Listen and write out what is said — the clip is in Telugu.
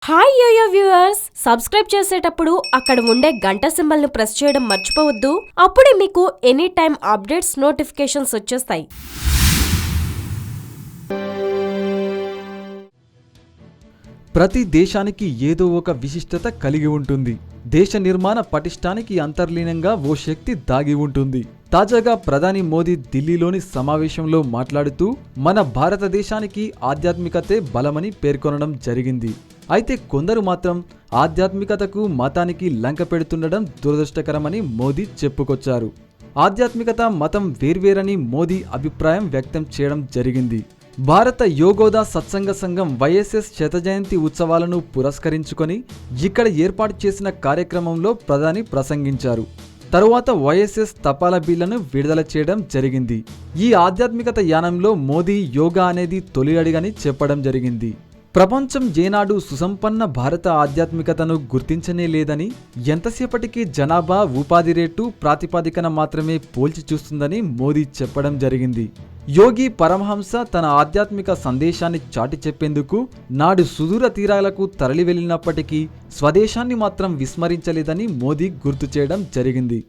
హాయ్ యోయో వ్యూవర్స్, సబ్స్క్రైబ్ చేసేటప్పుడు అక్కడ ఉండే గంట సింబల్ ను ప్రెస్ చేయడం మర్చిపోవద్దు. అప్పుడే మీకు ఎనీ టైం అప్డేట్స్ నోటిఫికేషన్స్ వచ్చేస్తాయి. ప్రతి దేశానికి ఏదో ఒక విశిష్టత కలిగి ఉంటుంది. దేశ నిర్మాణ పటిష్టానికి అంతర్లీనంగా ఓ శక్తి దాగి ఉంటుంది. తాజాగా ప్రధాని మోదీ ఢిల్లీలోని సమావేశంలో మాట్లాడుతూ మన భారతదేశానికి ఆధ్యాత్మికతే బలమని పేర్కొనడం జరిగింది. అయితే కొందరు మాత్రం ఆధ్యాత్మికతకు మతానికి లంక పెడుతుండడం దురదృష్టకరమని మోదీ చెప్పుకొచ్చారు. ఆధ్యాత్మికత మతం వేర్వేరని మోదీ అభిప్రాయం వ్యక్తం చేయడం జరిగింది. భారత యోగోదా సత్సంగ సంఘం వైఎస్ఎస్ శత జయంతి ఉత్సవాలను పురస్కరించుకొని ఇక్కడ ఏర్పాటు చేసిన కార్యక్రమంలో ప్రధాని ప్రసంగించారు. తరువాత వైఎస్ఎస్ తపాలా బిళ్లను విడుదల చేయడం జరిగింది. ఈ ఆధ్యాత్మికత యానంలో మోదీ యోగా అనేది తొలి అడుగని చెప్పడం జరిగింది. ప్రపంచం ఏనాడు సుసంపన్న భారత ఆధ్యాత్మికతను గుర్తించనే లేదని, ఎంతసేపటికి జనాభా ఉపాధి రేటు ప్రాతిపదికన మాత్రమే పోల్చి చూస్తుందని మోదీ చెప్పడం జరిగింది. యోగి పరమహంస తన ఆధ్యాత్మిక సందేశాన్ని చాటి చెప్పేందుకు నాడు సుదూర తీరాలకు తరలి వెళ్ళినప్పటికీ స్వదేశాన్ని మాత్రం విస్మరించలేదని మోదీ గుర్తు చేయడం జరిగింది.